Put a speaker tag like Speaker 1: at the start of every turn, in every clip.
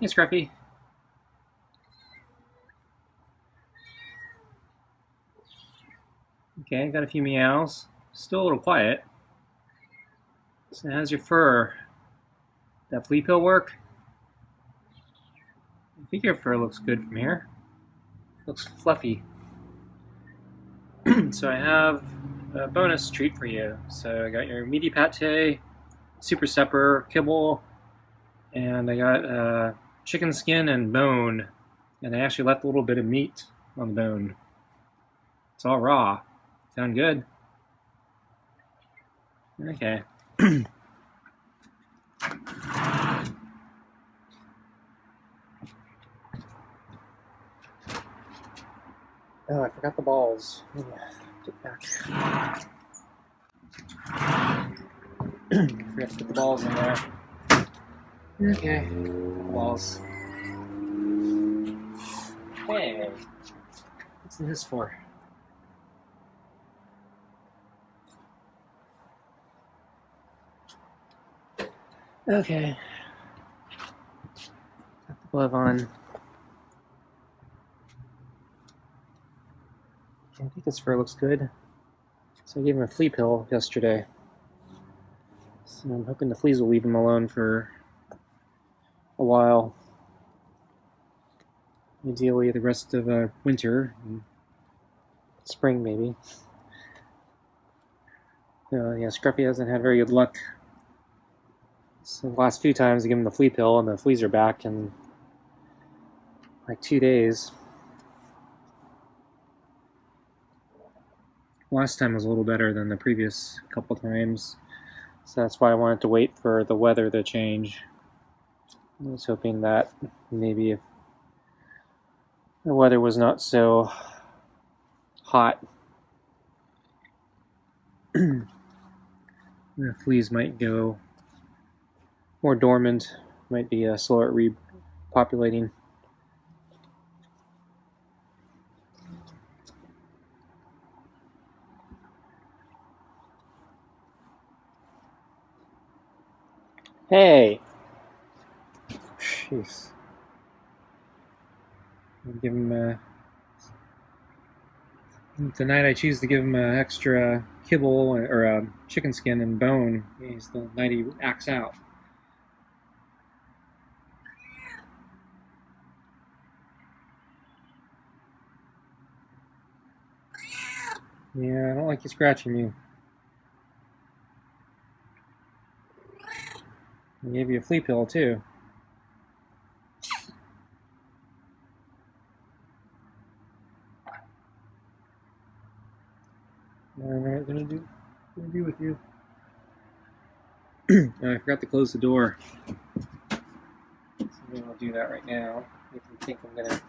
Speaker 1: Hey, Scruffy. Okay, got a few meows. Still a little quiet. So how's your fur? That flea pill work? I think your fur looks good from here. Looks fluffy. So I have a bonus treat for you. So I got your meaty pate, super supper, kibble, and I got chicken skin and bone. And I actually left a little bit of meat on the bone. It's all raw. Sound good? Okay. Oh, I forgot the balls. Get back. Forgot to put the balls in there. Okay. Balls. Hey. What's this for? Okay. Got the glove on. I think this fur looks good. So I gave him a flea pill yesterday. So I'm hoping the fleas will leave him alone for a while. Ideally the rest of winter and spring maybe. Yeah, Scruffy hasn't had very good luck. So the last few times I give him the flea pill and the fleas are back in like 2 days. Last time was a little better than the previous couple times. So that's why I wanted to wait for the weather to change. I was hoping that maybe if the weather was not so hot, the fleas might go more dormant, might be slower at repopulating. Hey! Jeez. I'll give him tonight I choose to give him an extra kibble or chicken skin and bone. He's the night he acts out. Yeah, I don't like you scratching me. I gave you a flea pill too. Alright, gonna do with you. Oh, I forgot to close the door. So maybe I'll do that right now. If you think I'm gonna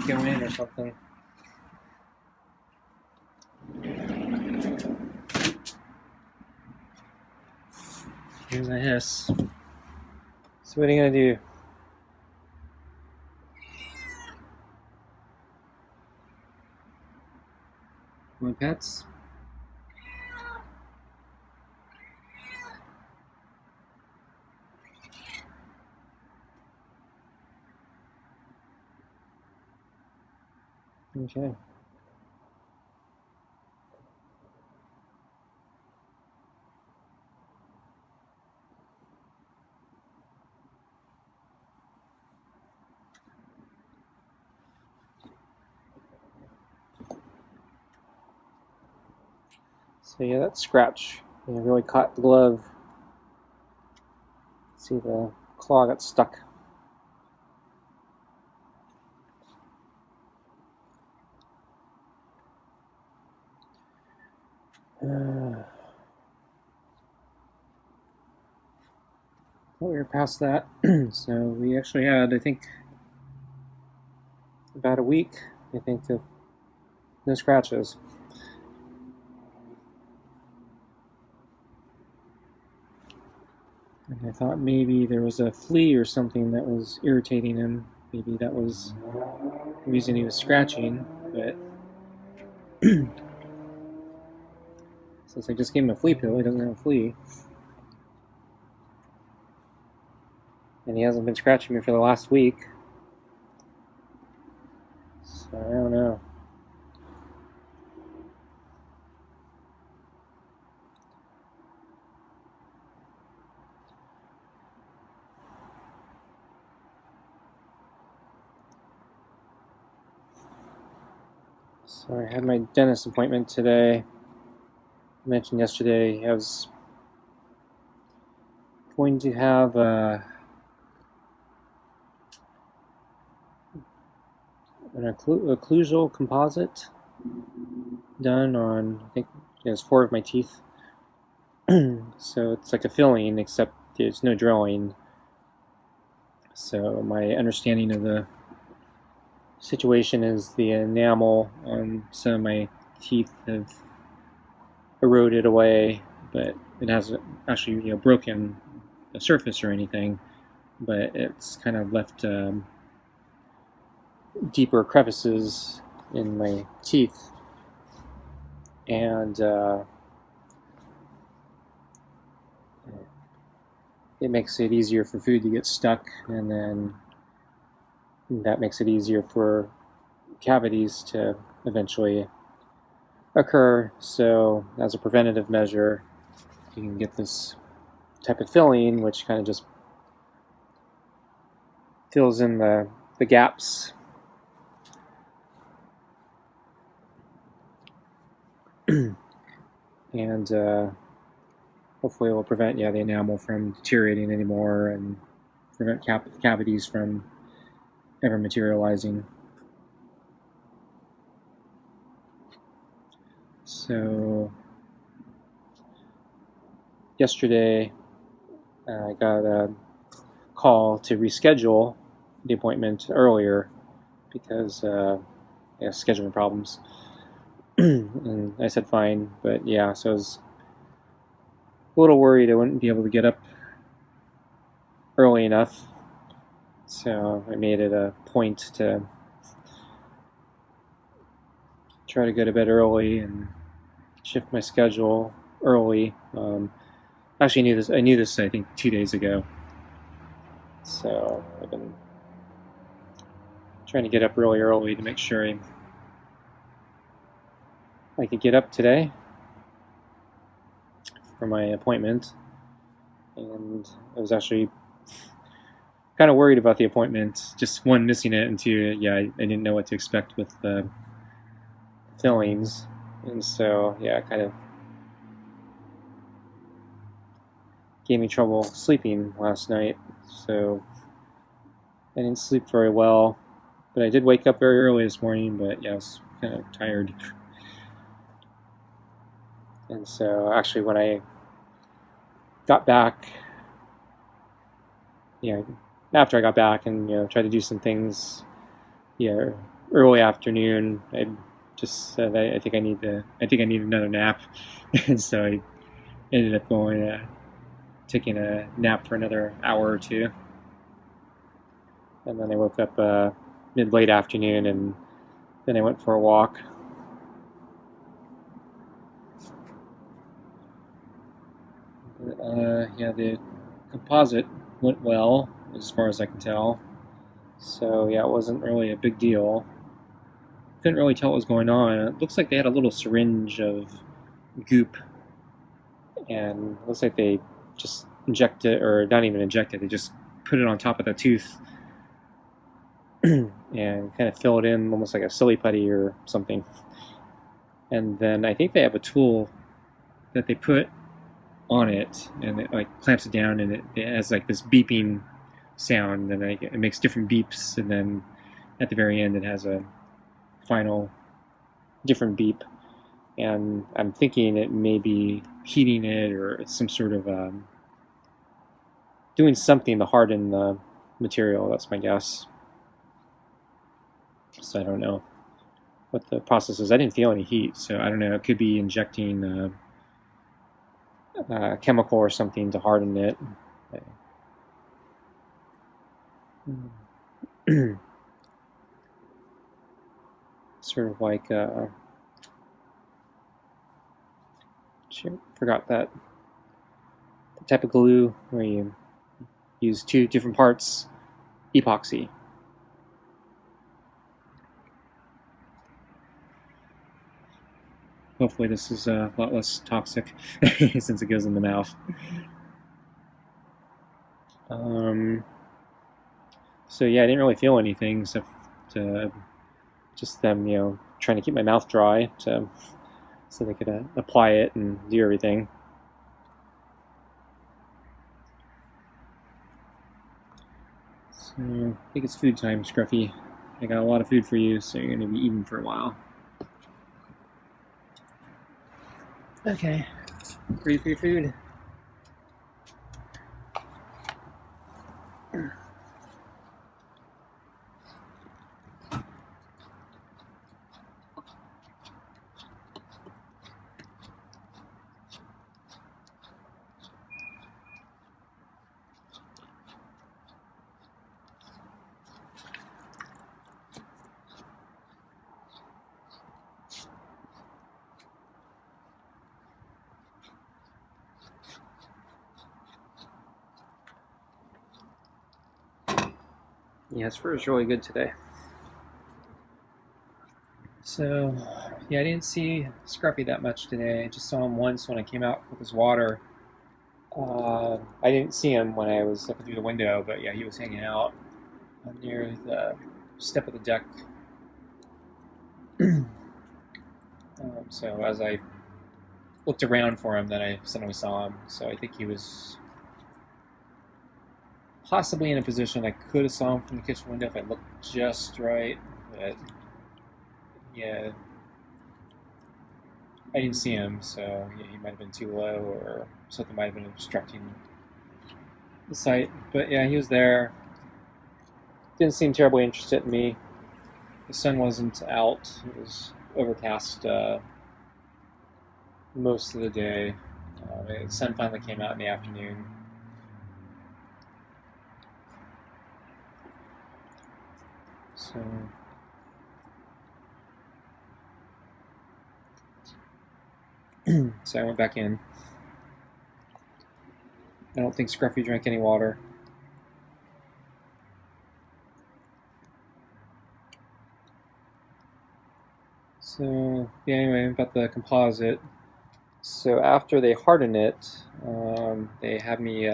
Speaker 1: go in or something. Here's a hiss. So what are you gonna do? Want pets? Okay. So yeah, that scratch really caught the glove. See, the claw got stuck. Well, we were past that. So we actually had, I think, about a week, I think, of no scratches. And I thought maybe there was a flea or something that was irritating him. Maybe that was the reason he was scratching, but since I just gave him a flea pill, he doesn't have a flea. and he hasn't been scratching me for the last week. So I don't know. So I had my dentist appointment today. I mentioned yesterday I was going to have an occlusal composite done on, I think it was 4 of my teeth. So it's like a filling, except there's no drilling. So my understanding of the situation is the enamel on some of my teeth have eroded away, but it hasn't actually broken the surface or anything, but it's kind of left deeper crevices in my teeth, and it makes it easier for food to get stuck, and then that makes it easier for cavities to eventually occur. So as a preventative measure, you can get this type of filling, which kind of just fills in the gaps. And hopefully it will prevent the enamel from deteriorating anymore and prevent cavities from ever materializing. So yesterday I got a call to reschedule the appointment earlier because scheduling problems. And I said fine, but yeah, so I was a little worried I wouldn't be able to get up early enough. So I made it a point to try to go to bed early and shift my schedule early. Actually, I knew this I think 2 days ago. So I've been trying to get up really early to make sure I could get up today for my appointment. And I was actually kind of worried about the appointment. Just one, missing it, and two, I didn't know what to expect with the fillings. And so, it kind of gave me trouble sleeping last night. So I didn't sleep very well. But I did wake up very early this morning, but I was kind of tired. And so actually when I got back, after I got back and tried to do some things, early afternoon, I just said I think I need another nap, and so I ended up taking a nap for another hour or two, and then I woke up mid-late afternoon, and then I went for a walk. The composite went well as far as I can tell. So it wasn't really a big deal. Couldn't really tell what was going on. It looks like they had a little syringe of goop, and it looks like they just inject it, or not even inject it, they just put it on top of the tooth and kind of fill it in almost like a silly putty or something. And then I think they have a tool that they put on it, and it like clamps it down, and it has like this beeping sound, and it makes different beeps, and then at the very end it has a final different beep. And I'm thinking it may be heating it, or it's some sort of doing something to harden the material. That's my guess. So I don't know what the process is. I didn't feel any heat, so I don't know. It could be injecting chemical or something to harden it. Sort of like forgot that the type of glue where you use 2 different parts epoxy. Hopefully this is a lot less toxic since it goes in the mouth. So yeah, I didn't really feel anything except just them, trying to keep my mouth dry so they could apply it and do everything. So I think it's food time, Scruffy. I got a lot of food for you, so you're going to be eating for a while. Okay, ready for your food. Yeah, his fur is really good today. So, yeah, I didn't see Scruffy that much today. I just saw him once when I came out with his water. I didn't see him when I was looking through the window, but yeah, he was hanging out near the step of the deck. So as I looked around for him, then I suddenly saw him. So I think he was possibly in a position I could have saw him from the kitchen window if I looked just right, but yeah, I didn't see him, so yeah, he might have been too low or something might have been obstructing the sight. But yeah, he was there. Didn't seem terribly interested in me. The sun wasn't out. It was overcast most of the day. The sun finally came out in the afternoon. So I went back in. I don't think Scruffy drank any water. So yeah, anyway, about the composite. So after they harden it, they have me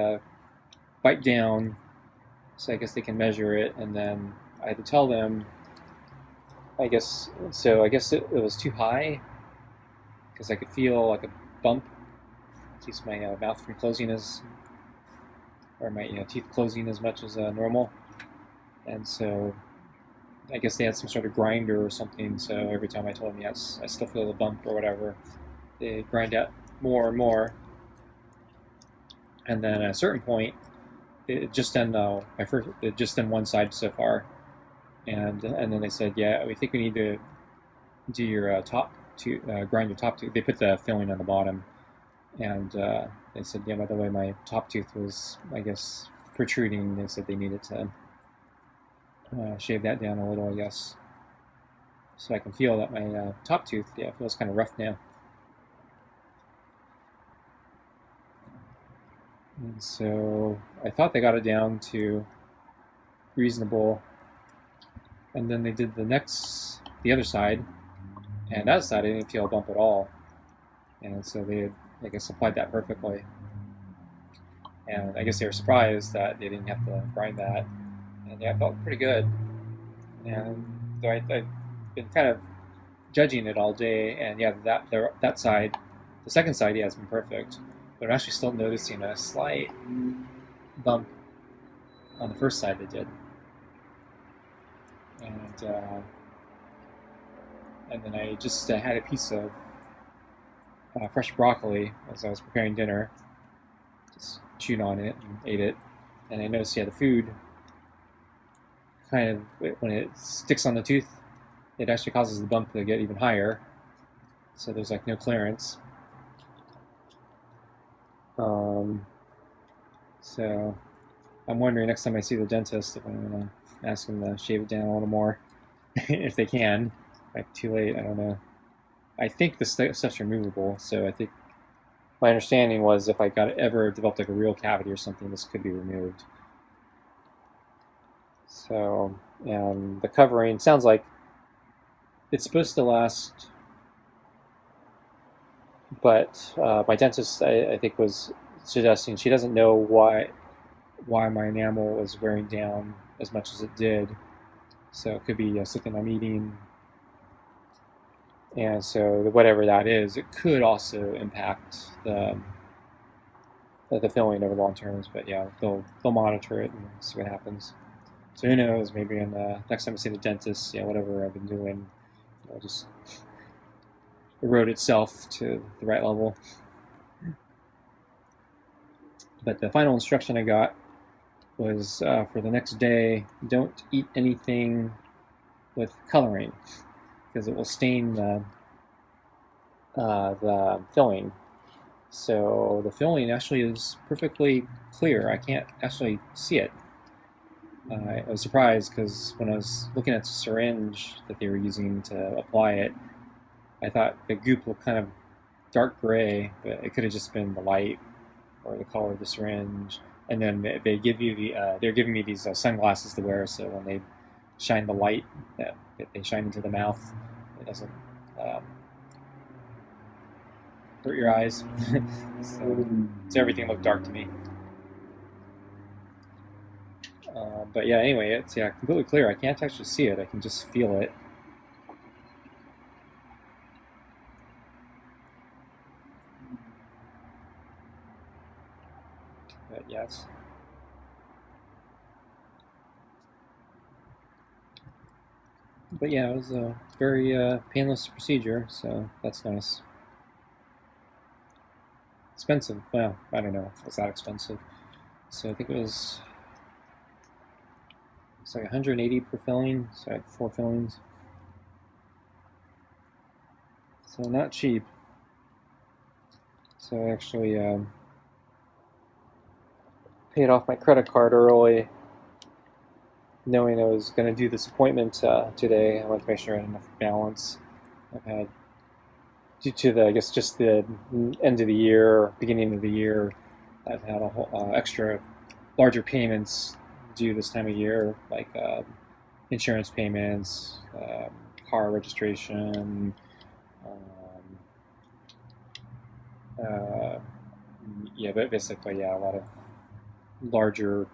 Speaker 1: bite down, so I guess they can measure it, and then I had to tell them, I guess it was too high, because I could feel like a bump. It keeps my mouth from closing or my teeth closing as much as normal, and so I guess they had some sort of grinder or something, so every time I told them yes, I still feel the bump or whatever, they grind out more and more. And then at a certain point, it just done one side so far, and then they said, yeah, we think we need to do your top tooth, grind your top tooth. They put the filling on the bottom, and they said, yeah, by the way, my top tooth was, I guess, protruding. They said they needed to shave that down a little, I guess, so I can feel that my top tooth, yeah, feels kind of rough now. And so I thought they got it down to reasonable, and then they did the other side, and that side I didn't feel a bump at all, and so they had, I guess, applied that perfectly, and I guess they were surprised that they didn't have to grind that, and yeah, it felt pretty good. And so I've been kind of judging it all day, and yeah, that side, the second side, yeah, has been perfect. But I'm actually still noticing a slight bump on the first side they did. And then I just had a piece of fresh broccoli as I was preparing dinner. Just chewed on it and ate it. And I noticed, yeah, the food kind of, when it sticks on the tooth, it actually causes the bump to get even higher. So there's like no clearance. So I'm wondering next time I see the dentist if I'm going to ask them to shave it down a little more, if they can. Like, too late, I don't know. I think the stuff's removable, so I think my understanding was if I ever developed like a real cavity or something, this could be removed. So, and the covering sounds like it's supposed to last, but my dentist, I think, was suggesting she doesn't know why my enamel was wearing down as much as it did. So it could be something I'm eating, and so whatever that is, it could also impact the filling over long terms. But yeah, they'll monitor it and see what happens. So who knows? Maybe in next time I see the dentist, yeah, whatever I've been doing, just erode itself to the right level. But the final instruction I got was for the next day: don't eat anything with coloring because it will stain the filling. So the filling actually is perfectly clear. I can't actually see it. I was surprised because when I was looking at the syringe that they were using to apply it, I thought the goop looked kind of dark gray, but it could have just been the light or the color of the syringe. And then they give you they're giving me these sunglasses to wear, so when they shine the light that they shine into the mouth, it doesn't hurt your eyes. So everything looked dark to me. But yeah, anyway, it's completely clear. I can't actually see it. I can just feel it. But yes. But yeah, it was a very painless procedure, so that's nice. Expensive. Well, I don't know if it's that expensive. So I think it's like 180 per filling, so I had 4 fillings. So not cheap. So I actually paid off my credit card early, knowing I was going to do this appointment today. I wanted to make sure I had enough balance. I've had, due to the, I guess, just the end of the year, beginning of the year, I've had a whole extra larger payments due this time of year, like insurance payments, car registration, yeah, but basically, yeah, a lot of larger,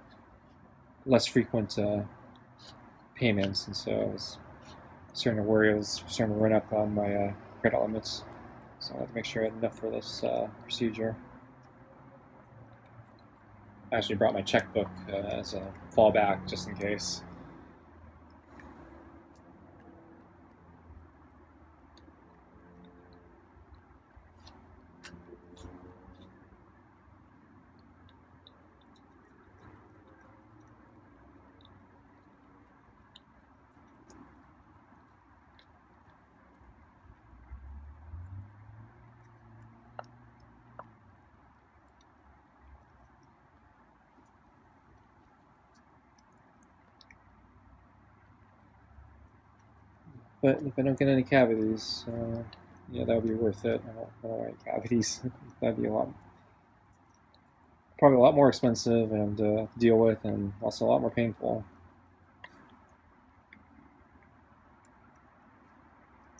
Speaker 1: less frequent payments, and so I was starting to worry. I was starting to run up on my credit limits, so I had to make sure I had enough for this procedure. I actually brought my checkbook as a fallback, just in case. But if I don't get any cavities, yeah, that would be worth it. I don't want any cavities. That'd be probably a lot more expensive and deal with, and also a lot more painful.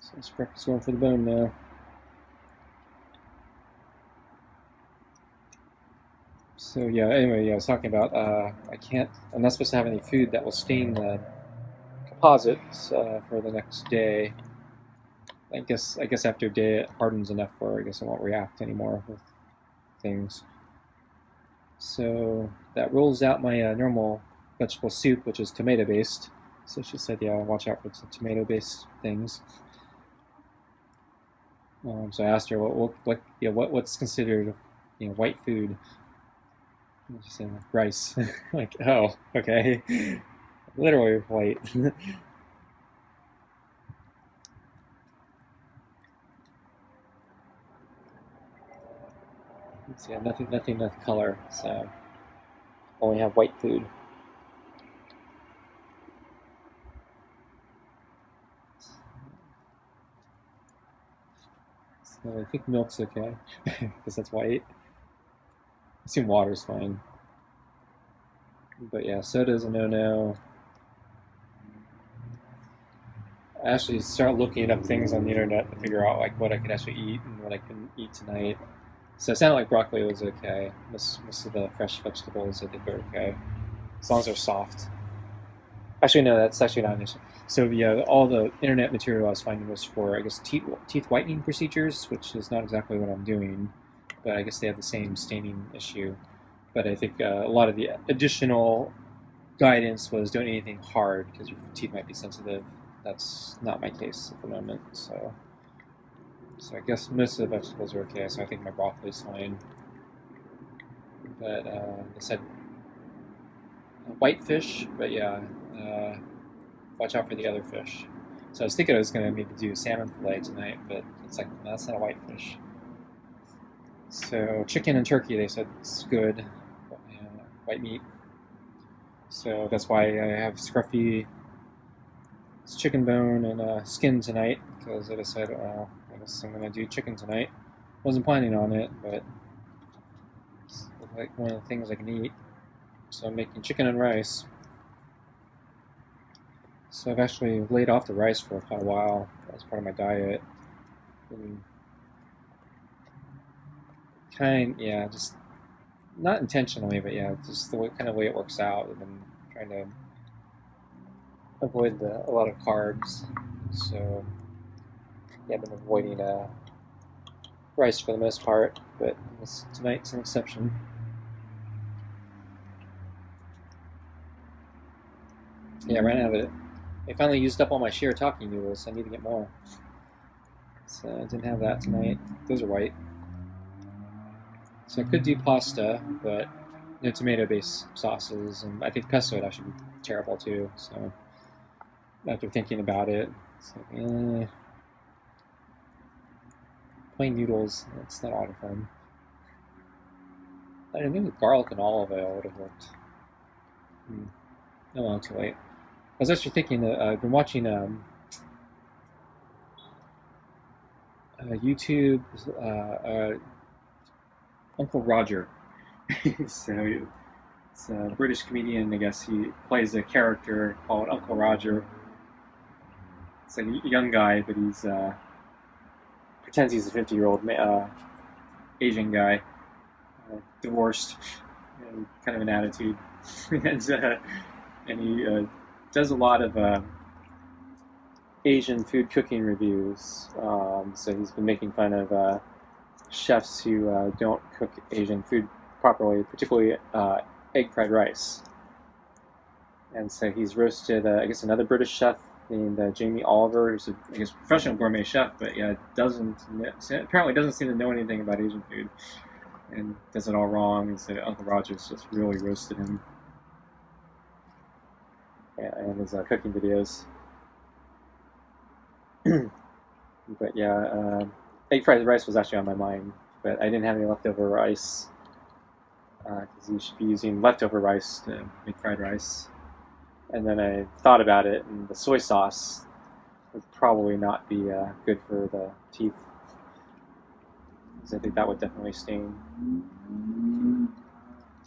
Speaker 1: So Scruffy's going for the bone now. So yeah, anyway, yeah, I was talking about I'm not supposed to have any food that will stain the composites for the next day. I guess after a day it hardens enough where I guess I won't react anymore with things. So that rules out my normal vegetable soup, which is tomato based. So she said, yeah, watch out for some tomato based things. So I asked her what's considered white food. And she said rice. Like, oh, okay, literally white. So yeah, nothing with color. So only have white food. So I think milk's okay because that's white. I assume water's fine. But yeah, soda's a no-no. I actually started looking up things on the internet to figure out like what I could actually eat and what I couldn't eat tonight. So it sounded like broccoli was okay. Most of the fresh vegetables I think are okay, as long as they're soft. Actually, no, that's actually not an issue. So yeah, all the internet material I was finding was for I guess teeth whitening procedures, which is not exactly what I'm doing, but I guess they have the same staining issue. But I think a lot of the additional guidance was don't eat anything hard because your teeth might be sensitive. That's not my case at the moment. So I guess most of the vegetables are okay. So I think my broccoli is fine. But they said white fish, but yeah, watch out for the other fish. So I was thinking I was going to maybe do salmon fillet tonight, but it's like no, that's not a white fish. So chicken and turkey, they said it's good, white meat. So that's why I have Scruffy chicken bone and skin tonight, because I decided, well, I guess I'm going to do chicken tonight. Wasn't planning on it, but it's like one of the things I can eat. So I'm making chicken and rice. So I've actually laid off the rice for quite a while. That was part of my diet. And yeah, just not intentionally, but yeah, just the kind of way it works out. I've been trying to avoid a lot of carbs. So yeah, I've been avoiding rice for the most part, but tonight's an exception. Yeah, I ran out of it. I finally used up all my shirataki noodles, so I need to get more. So I didn't have that tonight. Those are white. So I could do pasta, but no tomato-based sauces, and I think pesto would actually be terrible too. So after thinking about it, it's like, plain noodles, it's not a lot of fun. I don't know, maybe garlic and olive oil would have worked. Oh well, too late. I was actually thinking, I've been watching YouTube, Uncle Roger. So it's a British comedian, I guess. He plays a character called Uncle Roger. It's like a young guy, but he's pretends he's a 50-year-old Asian guy, divorced, and kind of an attitude, and he does a lot of Asian food cooking reviews. So he's been making fun of chefs who don't cook Asian food properly, particularly egg fried rice. And so he's roasted, I guess, another British chef named Jamie Oliver, who's a, I guess, professional gourmet chef, but yeah, apparently doesn't seem to know anything about Asian food, and does it all wrong. And so Uncle Roger's just really roasted him, and his cooking videos. But yeah, egg fried rice was actually on my mind, but I didn't have any leftover rice, because you should be using leftover rice to make fried rice. And then I thought about it, and the soy sauce would probably not be good for the teeth, because I think that would definitely stain.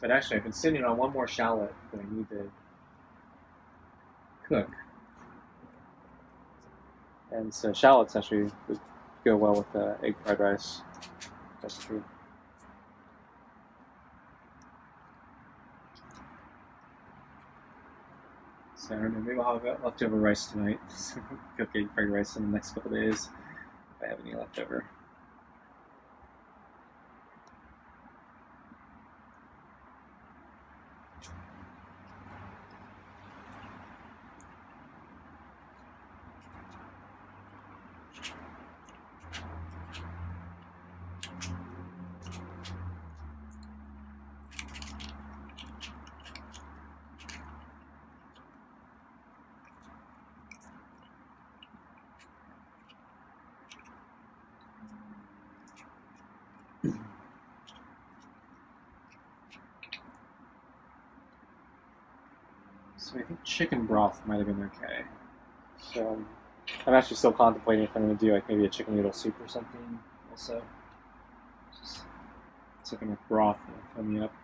Speaker 1: But actually, I've been sitting on one more shallot that I need to cook. And so shallots actually would go well with egg fried rice. That's true. So I don't know, maybe I'll have leftover rice tonight. Cook egg fried rice in the next couple days if I have any leftover. So I think chicken broth might have been okay. So I'm actually still contemplating if I'm going to do like maybe a chicken noodle soup or something also. Just something with broth to fill me up.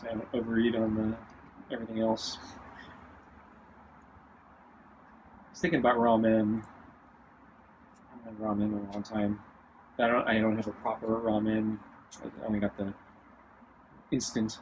Speaker 1: so I don't overeat on everything else. I was thinking about ramen. I haven't had ramen in a long time. I don't have a proper ramen. I only got the instant.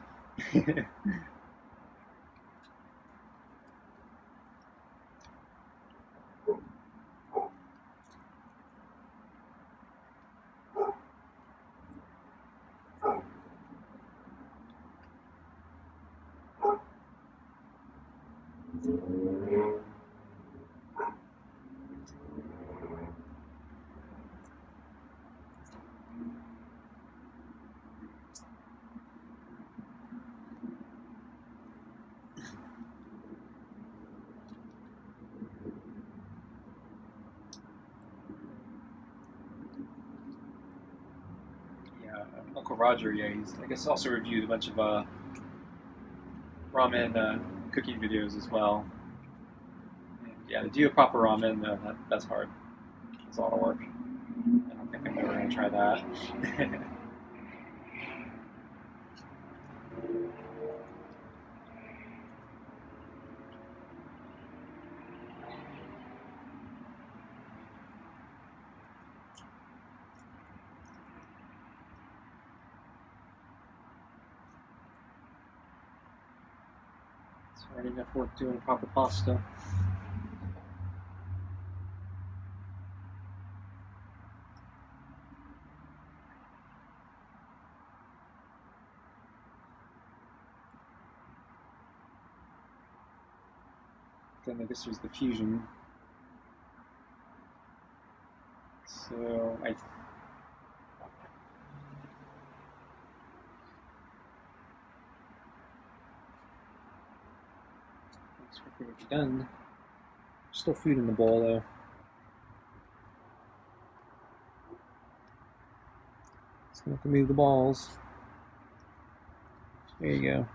Speaker 1: Uncle Roger, yeah, he's I guess also reviewed a bunch of ramen cooking videos as well. And, yeah, to do a proper ramen, that's hard. It's a lot of work. I don't think I'm ever going to try that. It's hard enough work doing proper pasta. Then I guess there's the fusion. So Scruffy would be done. Still food in the bowl though. Just gonna have to move the balls. There you go.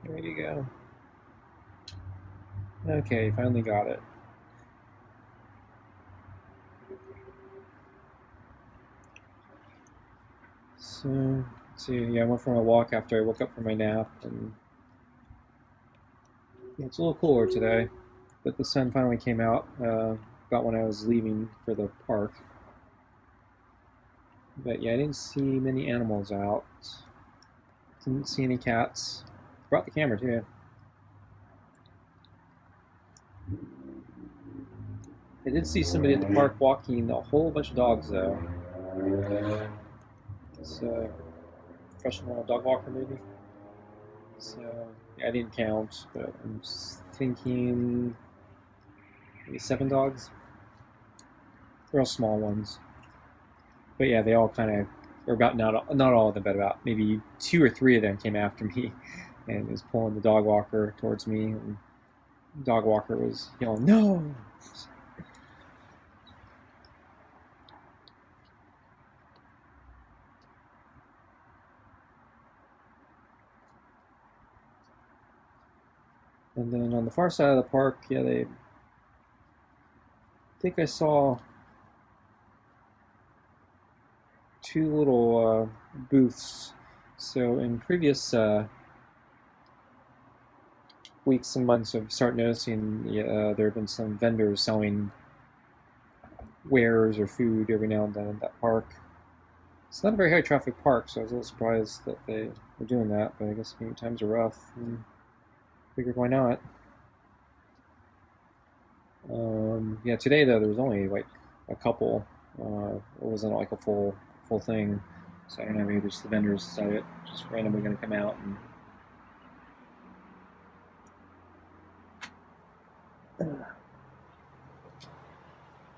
Speaker 1: There you go. Okay, finally got it. So, let's see, yeah, I went for a walk after I woke up from my nap, and yeah, it's a little cooler today, but the sun finally came out about when I was leaving for the park. But yeah, I didn't see many animals out. Didn't see any cats. Brought the camera too. I did see somebody at the park walking a whole bunch of dogs though. It's a professional dog walker maybe. So yeah, I didn't count, but I'm just thinking maybe 7 dogs. They're all small ones. But yeah, they all kind of, or about not all of them, but about maybe 2 or 3 of them came after me and was pulling the dog walker towards me. And the dog walker was yelling, "No!" And then on the far side of the park, yeah, I think I saw 2 little booths. So in previous weeks and months, I've started noticing there have been some vendors selling wares or food every now and then in that park. It's not a very high traffic park, so I was a little surprised that they were doing that, but I guess maybe times are rough. And figured why not. Yeah, today though there was only like a couple. It wasn't like a full thing, so I don't know. Maybe just the vendors decided just randomly going to come out and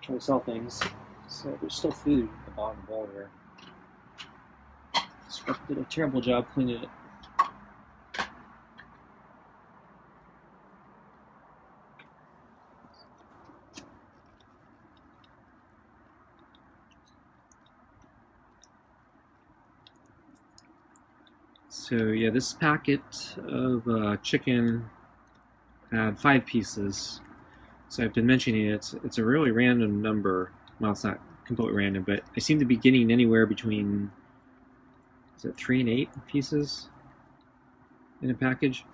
Speaker 1: try to sell things. So there's still food at the bottom of the bowl here. Scruffy did a terrible job cleaning it. So yeah, this packet of chicken had 5 pieces. So I've been mentioning it. It's a really random number. well, it's not completely random, but I seem to be getting anywhere between, is it 3 and 8 pieces in a package?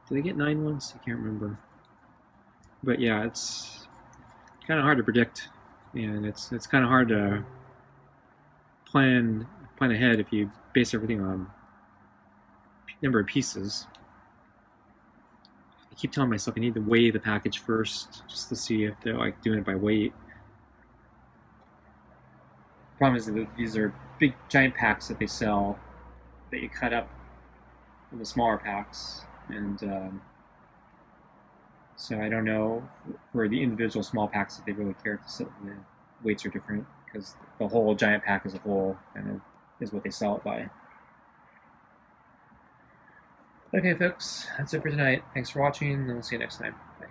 Speaker 1: Did I get 9 once? I can't remember. But yeah, it's kind of hard to predict, and it's kind of hard to plan ahead if you base everything on number of pieces. I keep telling myself I need to weigh the package first, just to see if they're like doing it by weight. The problem is that these are big giant packs that they sell that you cut up into smaller packs, and so I don't know for the individual small packs if they really care if the weights are different, because the whole giant pack as a whole kind of is what they sell it by. Okay, folks, that's it for tonight. Thanks for watching, and we'll see you next time. Bye.